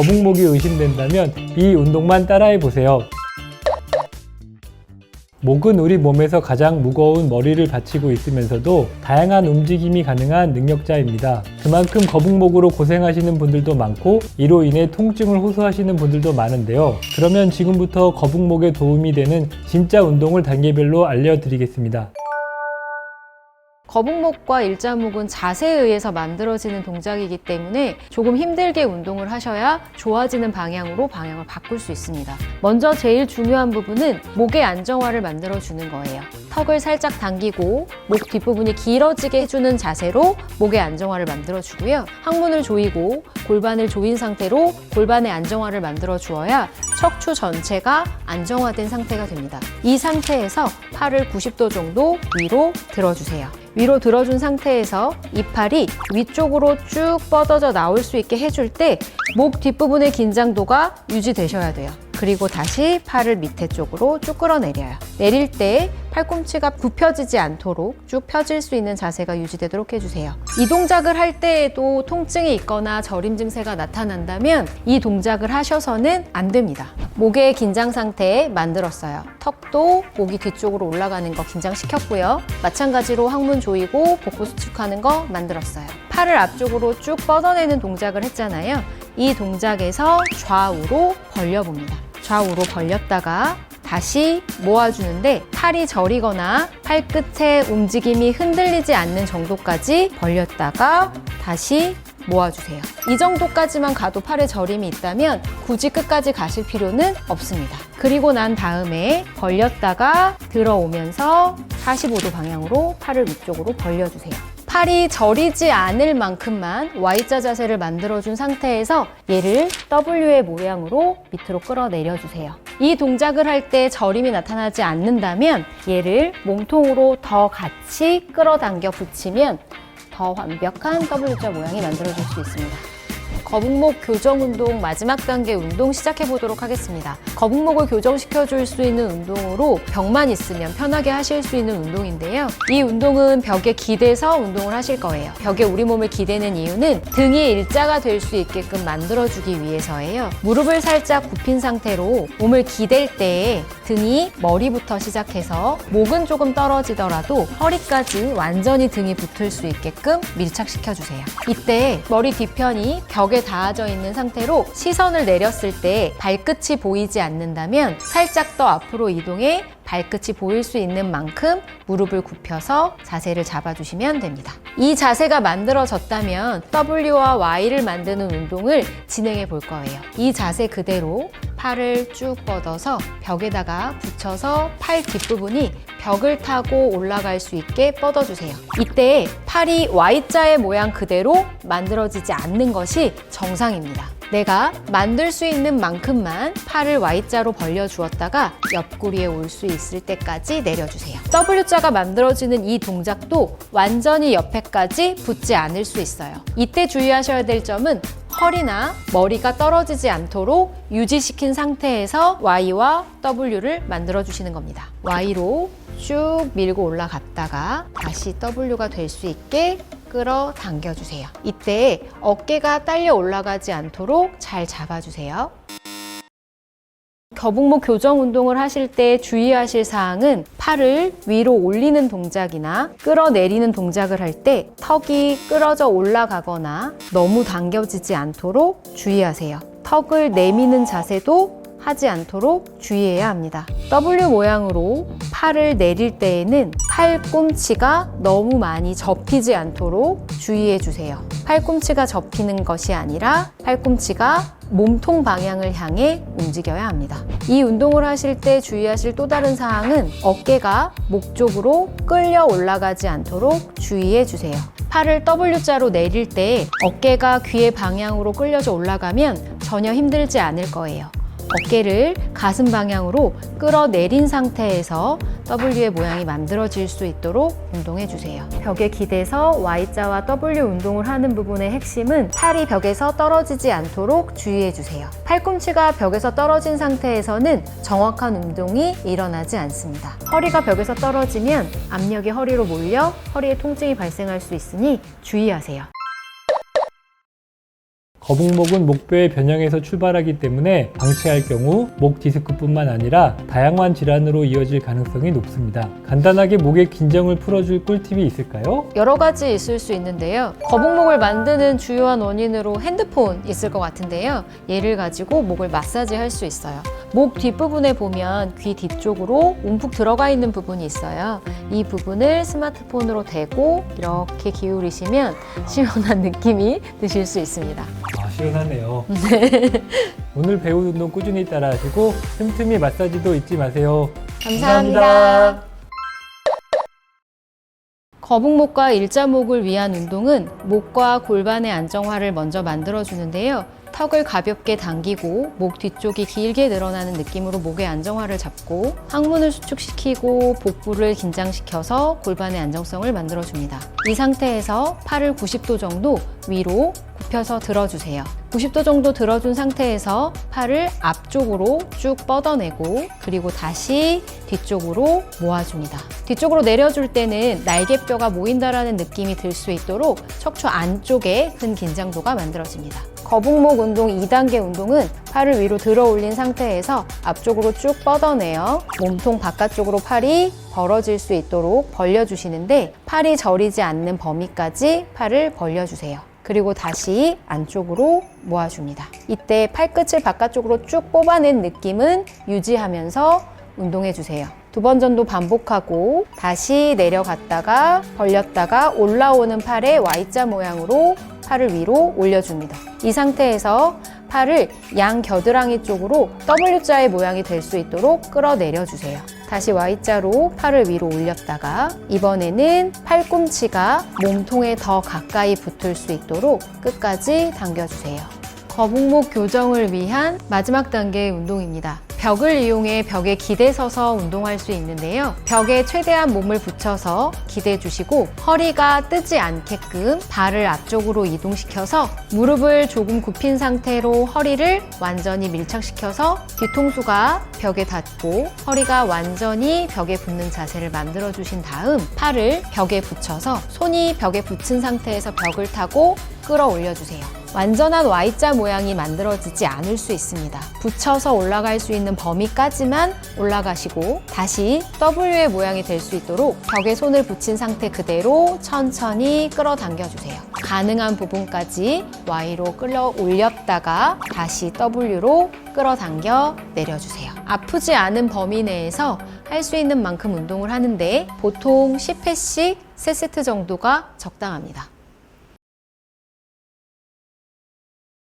거북목이 의심된다면 이 운동만 따라해 보세요. 목은 우리 몸에서 가장 무거운 머리를 받치고 있으면서도 다양한 움직임이 가능한 능력자입니다. 그만큼 거북목으로 고생하시는 분들도 많고 이로 인해 통증을 호소하시는 분들도 많은데요. 그러면 지금부터 거북목에 도움이 되는 진짜 운동을 단계별로 알려드리겠습니다. 거북목과 일자목은 자세에 의해서 만들어지는 동작이기 때문에 조금 힘들게 운동을 하셔야 좋아지는 방향으로 방향을 바꿀 수 있습니다. 먼저 제일 중요한 부분은 목의 안정화를 만들어주는 거예요. 턱을 살짝 당기고 목 뒷부분이 길어지게 해주는 자세로 목의 안정화를 만들어주고요. 항문을 조이고 골반을 조인 상태로 골반의 안정화를 만들어주어야 척추 전체가 안정화된 상태가 됩니다. 이 상태에서 팔을 90도 정도 위로 들어주세요. 위로 들어준 상태에서 이 팔이 위쪽으로 쭉 뻗어져 나올 수 있게 해줄 때 목 뒷부분의 긴장도가 유지되셔야 돼요. 그리고 다시 팔을 밑에 쪽으로 쭉 끌어내려요. 내릴 때 팔꿈치가 굽혀지지 않도록 쭉 펴질 수 있는 자세가 유지되도록 해주세요. 이 동작을 할 때에도 통증이 있거나 저림 증세가 나타난다면 이 동작을 하셔서는 안 됩니다. 목의 긴장 상태 만들었어요. 턱도 목이 뒤쪽으로 올라가는 거 긴장시켰고요. 마찬가지로 항문 조이고 복부 수축하는 거 만들었어요. 팔을 앞쪽으로 쭉 뻗어내는 동작을 했잖아요. 이 동작에서 좌우로 벌려봅니다. 좌우로 벌렸다가 다시 모아주는데 팔이 저리거나 팔끝의 움직임이 흔들리지 않는 정도까지 벌렸다가 다시 모아주세요. 이 정도까지만 가도 팔에 저림이 있다면 굳이 끝까지 가실 필요는 없습니다. 그리고 난 다음에 벌렸다가 들어오면서 45도 방향으로 팔을 위쪽으로 벌려주세요. 팔이 저리지 않을 만큼만 Y자 자세를 만들어준 상태에서 얘를 W의 모양으로 밑으로 끌어내려주세요. 이 동작을 할 때 저림이 나타나지 않는다면 얘를 몸통으로 더 같이 끌어당겨 붙이면 더 완벽한 W자 모양이 만들어질 수 있습니다. 거북목 교정 운동 마지막 단계 운동 시작해 보도록 하겠습니다. 거북목을 교정시켜줄 수 있는 운동으로 벽만 있으면 편하게 하실 수 있는 운동인데요. 이 운동은 벽에 기대서 운동을 하실 거예요. 벽에 우리 몸을 기대는 이유는 등이 일자가 될 수 있게끔 만들어주기 위해서예요. 무릎을 살짝 굽힌 상태로 몸을 기댈 때 등이 머리부터 시작해서 목은 조금 떨어지더라도 허리까지 완전히 등이 붙을 수 있게끔 밀착시켜주세요. 이때 머리 뒤편이 벽에 닿아져 있는 상태로 시선을 내렸을 때 발끝이 보이지 않는다면 살짝 더 앞으로 이동해 발끝이 보일 수 있는 만큼 무릎을 굽혀서 자세를 잡아주시면 됩니다. 이 자세가 만들어졌다면 W와 Y를 만드는 운동을 진행해 볼 거예요. 이 자세 그대로 팔을 쭉 뻗어서 벽에다가 붙여서 팔 뒷부분이 벽을 타고 올라갈 수 있게 뻗어주세요. 이때 팔이 Y자의 모양 그대로 만들어지지 않는 것이 정상입니다. 내가 만들 수 있는 만큼만 팔을 Y자로 벌려주었다가 옆구리에 올 수 있을 때까지 내려주세요. W자가 만들어지는 이 동작도 완전히 옆에까지 붙지 않을 수 있어요. 이때 주의하셔야 될 점은 허리나 머리가 떨어지지 않도록 유지시킨 상태에서 Y와 W를 만들어주시는 겁니다. Y로 쭉 밀고 올라갔다가 다시 W가 될 수 있게 끌어당겨주세요. 이때 어깨가 딸려 올라가지 않도록 잘 잡아주세요. 거북목 교정 운동을 하실 때 주의하실 사항은 팔을 위로 올리는 동작이나 끌어내리는 동작을 할 때 턱이 끌어져 올라가거나 너무 당겨지지 않도록 주의하세요. 턱을 내미는 자세도 하지 않도록 주의해야 합니다. W 모양으로 팔을 내릴 때에는 팔꿈치가 너무 많이 접히지 않도록 주의해 주세요. 팔꿈치가 접히는 것이 아니라 팔꿈치가 몸통 방향을 향해 움직여야 합니다. 이 운동을 하실 때 주의하실 또 다른 사항은 어깨가 목 쪽으로 끌려 올라가지 않도록 주의해 주세요. 팔을 W자로 내릴 때 어깨가 귀의 방향으로 끌려져 올라가면 전혀 힘들지 않을 거예요. 어깨를 가슴 방향으로 끌어내린 상태에서 W의 모양이 만들어질 수 있도록 운동해 주세요. 벽에 기대서 Y자와 W 운동을 하는 부분의 핵심은 팔이 벽에서 떨어지지 않도록 주의해 주세요. 팔꿈치가 벽에서 떨어진 상태에서는 정확한 운동이 일어나지 않습니다. 허리가 벽에서 떨어지면 압력이 허리로 몰려 허리에 통증이 발생할 수 있으니 주의하세요. 거북목은 목뼈의 변형에서 출발하기 때문에 방치할 경우 목 디스크뿐만 아니라 다양한 질환으로 이어질 가능성이 높습니다. 간단하게 목의 긴장을 풀어줄 꿀팁이 있을까요? 여러 가지 있을 수 있는데요. 거북목을 만드는 주요한 원인으로 핸드폰 있을 것 같은데요. 얘를 가지고 목을 마사지 할 수 있어요. 목 뒷부분에 보면 귀 뒤쪽으로 움푹 들어가 있는 부분이 있어요. 이 부분을 스마트폰으로 대고 이렇게 기울이시면 시원한 느낌이 드실 수 있습니다. 아, 시원하네요. 오늘 배운 운동 꾸준히 따라하시고 틈틈이 마사지도 잊지 마세요. 감사합니다. 거북목과 일자목을 위한 운동은 목과 골반의 안정화를 먼저 만들어주는데요. 턱을 가볍게 당기고 목 뒤쪽이 길게 늘어나는 느낌으로 목의 안정화를 잡고 항문을 수축시키고 복부를 긴장시켜서 골반의 안정성을 만들어줍니다. 이 상태에서 팔을 90도 정도 위로 굽혀서 들어주세요. 90도 정도 들어준 상태에서 팔을 앞쪽으로 쭉 뻗어내고 그리고 다시 뒤쪽으로 모아줍니다. 뒤쪽으로 내려줄 때는 날개뼈가 모인다라는 느낌이 들 수 있도록 척추 안쪽에 큰 긴장도가 만들어집니다. 거북목 운동 2단계 운동은 팔을 위로 들어 올린 상태에서 앞쪽으로 쭉 뻗어내어 몸통 바깥쪽으로 팔이 벌어질 수 있도록 벌려주시는데 팔이 저리지 않는 범위까지 팔을 벌려주세요. 그리고 다시 안쪽으로 모아줍니다. 이때 팔끝을 바깥쪽으로 쭉 뽑아낸 느낌은 유지하면서 운동해주세요. 2번 정도 반복하고 다시 내려갔다가 벌렸다가 올라오는 팔의 Y자 모양으로 팔을 위로 올려줍니다. 이 상태에서 팔을 양 겨드랑이 쪽으로 W자의 모양이 될 수 있도록 끌어내려주세요. 다시 Y자로 팔을 위로 올렸다가 이번에는 팔꿈치가 몸통에 더 가까이 붙을 수 있도록 끝까지 당겨주세요. 거북목 교정을 위한 마지막 단계의 운동입니다. 벽을 이용해 벽에 기대서서 운동할 수 있는데요. 벽에 최대한 몸을 붙여서 기대 주시고 허리가 뜨지 않게끔 발을 앞쪽으로 이동시켜서 무릎을 조금 굽힌 상태로 허리를 완전히 밀착시켜서 뒤통수가 벽에 닿고 허리가 완전히 벽에 붙는 자세를 만들어 주신 다음 팔을 벽에 붙여서 손이 벽에 붙은 상태에서 벽을 타고 끌어올려 주세요. 완전한 Y자 모양이 만들어지지 않을 수 있습니다. 붙여서 올라갈 수 있는 범위까지만 올라가시고 다시 W의 모양이 될 수 있도록 벽에 손을 붙인 상태 그대로 천천히 끌어당겨 주세요. 가능한 부분까지 Y로 끌어 올렸다가 다시 W로 끌어당겨 내려주세요. 아프지 않은 범위 내에서 할 수 있는 만큼 운동을 하는데 보통 10회씩 3세트 정도가 적당합니다.